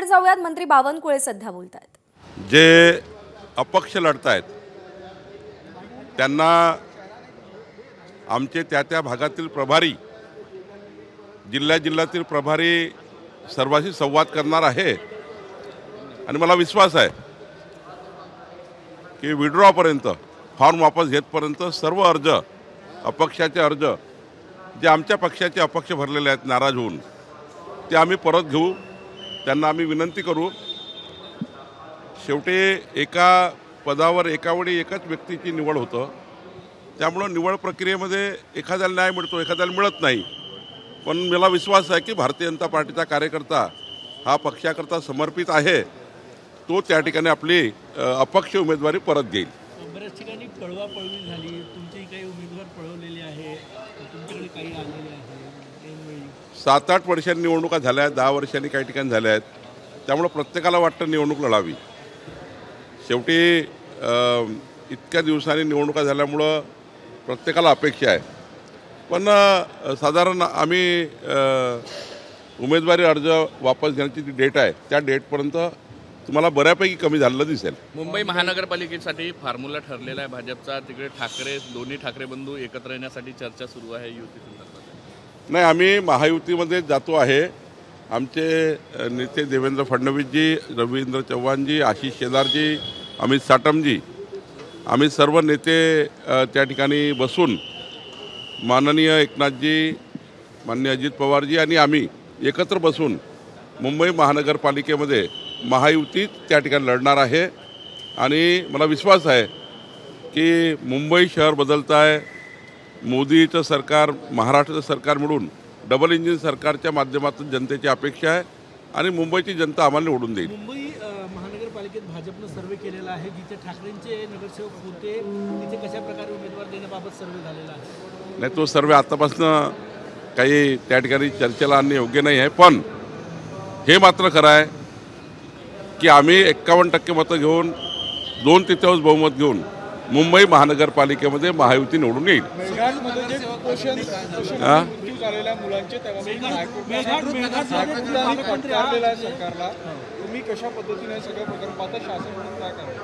थेट जाऊयात, मंत्री बावनकुळे सध्या बोलतायत। जे अपक्ष लढतायत त्यांना आमचे त्या भागातील प्रभारी, जिल्ह्यातील प्रभारी सर्वांशी संवाद करणार आहे आणि मला विश्वास आहे की विड्रॉपर्यंत, फॉर्म वापस घेतपर्यंत सर्व अर्ज, अपक्षाचे अर्ज जे आमच्या पक्षाचे अपक्ष भरलेले आहेत नाराज होऊन, ते आम्ही परत घेऊ। त्यांना आम्ही विनंती करू। शेवटी एका पदावर एकावेळी एकाच व्यक्तीची निवड होतं, त्यामुळं निवड प्रक्रियेमध्ये एखाद्याला न्याय मिळतो, एखाद्याला मिळत नाही। पण मला विश्वास आहे की भारतीय जनता पार्टीचा कार्यकर्ता हा पक्षाकरता समर्पित आहे, तो त्या ठिकाणी आपली अपक्ष उमेदवारी परत घेईल। बऱ्याच ठिकाणी पळवापळवी झाली, तुमचे काही उमेदवार पळवलेले आहे, तुमच्याकडे काही आलेले आहे। 7-8 वर्षांनी निवडणुका झाल्या आहेत, 10 वर्षांनी काही ठिकाणी झाल्या आहेत, त्यामुळं प्रत्येकाला वाटतं निवडणूक लढावी। शेवटी इतक्या दिवसांनी निवडणुका झाल्यामुळं प्रत्येकाला अपेक्षा आहे। पण साधारण आम्ही उमेदवारी अर्ज वापस घेण्याची जी डेट आहे त्या डेटपर्यंत तुम्हाला बऱ्यापैकी कमी झालेलं दिसेल। मुंबई महानगरपालिकेसाठी फॉर्म्युला ठरलेला आहे भाजपचा, तिकडे ठाकरे, दोन्ही ठाकरे बंधू एकत्र येण्यासाठी चर्चा सुरू आहे युती संदर्भात। नाही, आम्ही महायुतीमध्ये जातो आहे। आमचे नेते देवेंद्र फडणवीसजी, रवींद्र चव्हाणजी, आशिष शेलारजी, अमित साटमजी, आम्ही सर्व नेते त्या ठिकाणी बसून माननीय एकनाथजी, माननीय अजित पवारजी आणि आम्ही एकत्र बसून मुंबई महानगरपालिकेमध्ये महायुतीत त्या ठिकाणी लढणार आहे। आणि मला विश्वास आहे की मुंबई शहर बदलत आहे, मोदीचं सरकार, महाराष्ट्राचं सरकार मिळून डबल इंजिन सरकारच्या माध्यमातून जनतेची अपेक्षा आहे आणि मुंबईची जनता आम्हाला निवडून देईल। मुंबई महानगरपालिकेत भाजपनं सर्वे केलेला आहे, जिथे ठाकरेंचे नगरसेवक होते तिथे कशा प्रकारे उमेदवार देण्याबाबत सर्वे झालेला आहे। नाही, तो सर्वे आतापासून काही त्या ठिकाणी चर्चेला आणणे योग्य नाही आहे। पण हे मात्र खरं आहे की आम्ही 51% मतं घेऊन 2/3 बहुमत घेऊन मुंबई महानगरपालिकेमध्ये महायुती निवडून येईल।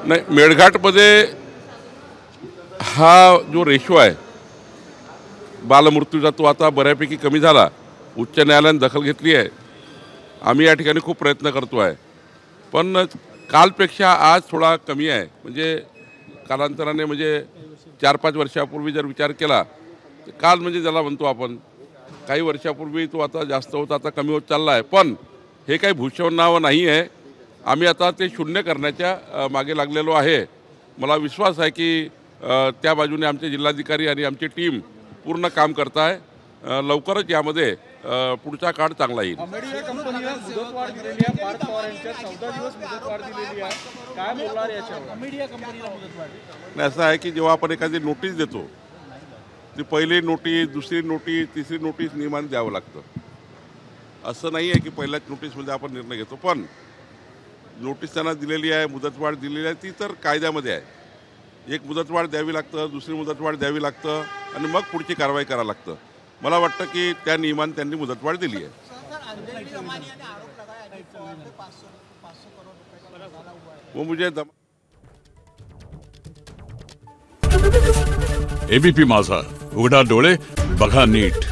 नाही, मेळघाटमध्ये हा जो रेशो आहे बालमृत्यूचा, तो आता बऱ्यापैकी कमी झाला। उच्च न्यायालयाने दखल घेतली आहे। आम्ही या ठिकाणी खूप प्रयत्न करतो आहे, पण कालपेक्षा आज थोडा कमी आहे। म्हणजे कालांतराने, म्हणजे 4-5 वर्षापूर्वी जर विचार केला तर काल म्हणजे ज्याला म्हणतो आपण, काही वर्षापूर्वी तो आता जास्त होता, आता कमी होत चालला आहे। पण हे काही भूषवणावं नाही आहे। आम्ही आता ते शून्य करण्याच्या मागे लागलेलो आहे। मला विश्वास आहे की त्या बाजूने आमचे जिल्हाधिकारी आणि आमची टीम पूर्ण काम करत आहे। लवकरच यामध्ये पुढचा काळ चांगला येईल। नाही, असं आहे की जेव्हा आपण एखादी नोटीस देतो, ती पहिली नोटीस, दुसरी नोटीस, तिसरी नोटीस नियमाने द्यावं लागतं। असं नाही आहे की पहिल्याच नोटीसमध्ये आपण निर्णय घेतो। पण नोटीस त्यांना दिलेली आहे, मुदतवाढ दिलेली आहे, ती तर कायद्यामध्ये आहे। एक मुदतवाढ द्यावी लागतं, दुसरी मुदतवाढ द्यावी लागतं आणि मग पुढची कारवाई करावं लागतं। मला वाटतं की त्या नियमाने त्यांनी मुदतवाढ दिली आहे। वो मुझे एबीपी माझा, उघडा डोळे बघा नीट।